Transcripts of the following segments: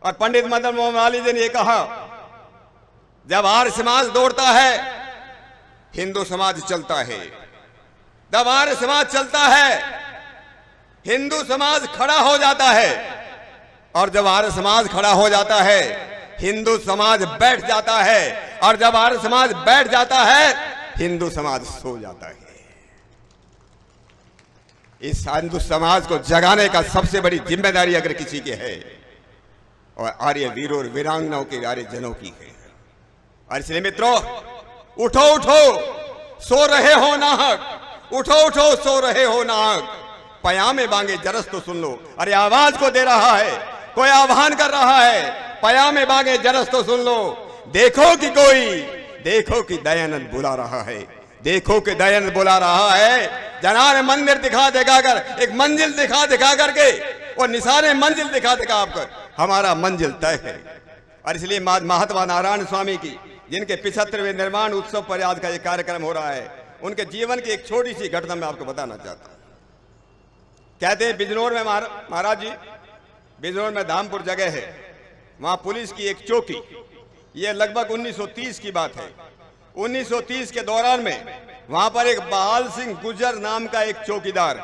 और पंडित मदन मोहन मालवीय ने यह कहा, जब आर्य समाज दौड़ता है हिंदू समाज चलता है, जब आर्य समाज चलता है हिंदू समाज खड़ा हो जाता है, और जब आर्य समाज खड़ा हो जाता है हिंदू समाज बैठ जाता है, और जब आर्य समाज बैठ जाता है हिंदू समाज सो जाता है। इस हिंदू समाज को जगाने का सबसे बड़ी जिम्मेदारी अगर किसी की है और आर्य वीरों और वीरांगनाओं के आर्य जनों की है। और इसलिए मित्रों, उठो उठो, सो रहे हो नाहक, उठो उठो, सो रहे हो नाहक, पयामे बांगे जरस तो सुन लो। अरे आवाज को दे रहा है, कोई आह्वान कर रहा है, पयामे बांगे जरस तो सुन लो। देखो कि कोई, देखो कि दयानंद बुला रहा है, देखो कि दयानंद बुला रहा है। जनार मंदिर दिखा दिखाकर, एक मंजिल दिखा दिखा करके, और निशाने मंजिल दिखा दिखा कर हमारा मंजिल तय है। और इसलिए महात्मा नारायण स्वामी की, जिनके 75वें निर्माण उत्सव पर आज का ये कार्यक्रम हो रहा है, उनके जीवन की एक छोटी सी घटना मैं आपको बताना चाहता हूं। कहते हैं बिजनौर में महाराज जी, बिजनौर में धामपुर जगह है, वहां पुलिस की एक चौकी, ये लगभग 1930 की बात है। 1930 के दौरान में वहां पर एक बहाल सिंह गुजर नाम का एक चौकीदार,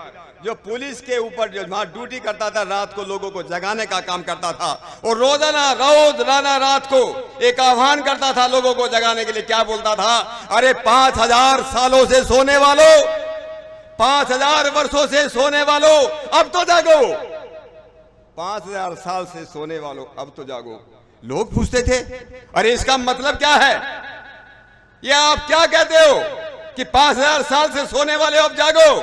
जो पुलिस के ऊपर जो वहां ड्यूटी करता था, रात को लोगों को जगाने का काम करता था, और रोजाना रात को एक आह्वान करता था लोगों को जगाने के लिए। क्या बोलता था? अरे 5000 सालों से सोने वालों, 5000 वर्षों से सोने वालों, अब तो जागो, 5000 साल से सोने वालों, अब तो जागो। लोग पूछते थे, अरे इसका मतलब क्या है? ये आप क्या कहते हो कि 5000 साल से सोने वाले अब जागो?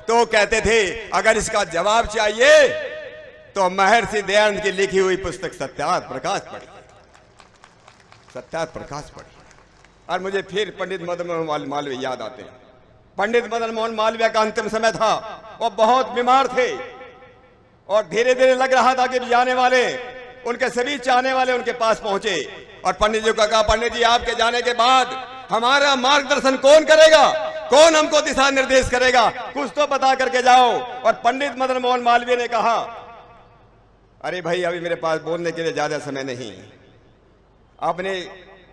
तो कहते थे, अगर इसका जवाब चाहिए तो महर्षि दयानंद की लिखी हुई पुस्तक सत्यार्थ प्रकाश पढ़िए, सत्यार्थ प्रकाश पढ़िए। और मुझे फिर पंडित मदन मोहन मालवीय याद आते हैं। पंडित मदन मोहन मालवीय का अंतिम समय था, वो बहुत बीमार थे, और धीरे धीरे लग रहा था कि जाने वाले, उनके सभी चाहने वाले उनके पास पहुंचे, और पंडित जी को कहा, पंडित जी आपके जाने के बाद हमारा मार्गदर्शन कौन करेगा, कौन हमको दिशा निर्देश करेगा, कुछ तो बता करके जाओ। और पंडित मदन मोहन मालवीय ने कहा, अरे भाई अभी मेरे पास बोलने के लिए ज्यादा समय नहीं। अपने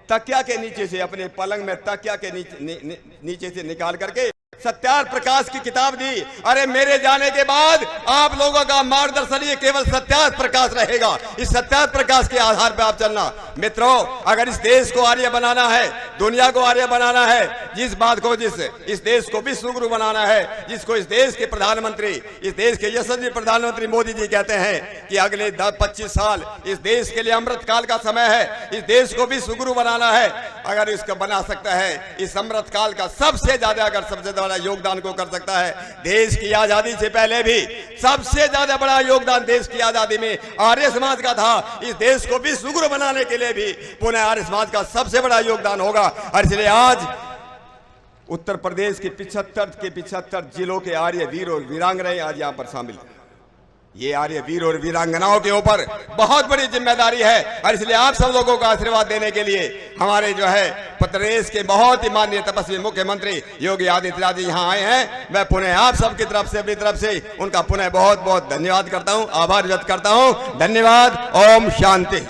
तकिया के नीचे से, अपने पलंग में तकिया के नीचे से निकाल करके सत्यार्थ प्रकाश की किताब दी। अरे मेरे जाने के बाद आप लोगों का मार्गदर्शन ये केवल सत्यार्थ प्रकाश रहेगा, इस सत्यार्थ प्रकाश के आधार पर आप चलना। मित्रों, अगर इस देश को आर्य बनाना है, दुनिया को आर्य बनाना है, जिस बात को, इस देश को विश्व गुरु बनाना है, जिसको इस देश के प्रधानमंत्री, इस देश के यशस्वी प्रधानमंत्री मोदी जी कहते हैं कि अगले 10-25 साल इस देश के लिए अमृत काल का समय है, इस देश को विश्व गुरु बनाना है। अगर इसको बना सकता है, इस अमृत काल का सबसे ज्यादा, अगर सबसे ज्यादा योगदान को कर सकता है, देश की आजादी से पहले भी सबसे ज्यादा बड़ा योगदान देश की आजादी में आर्य समाज का था। इस देश को विश्व गुरु बनाने के लिए भी पुनः आर्य समाज का सबसे बड़ा योगदान होगा। और इसलिए आज उत्तर प्रदेश के 75 जिलों के आर्य वीर और वीरांगनाएं आज यहां पर शामिल हैं। ये आर्य वीर और वीरांगनाओं के ऊपर बहुत बड़ी जिम्मेदारी है, और इसलिए आप सब लोगों का आशीर्वाद देने के लिए हमारे जो है प्रदेश के बहुत ही माननीय तपस्वी मुख्यमंत्री योगी आदित्यनाथ जी यहाँ आए हैं। मैं पुनः आप सबकी तरफ से, अपनी तरफ से उनका पुनः बहुत बहुत धन्यवाद करता हूँ, आभार व्यक्त करता हूँ। धन्यवाद। ओम शांति।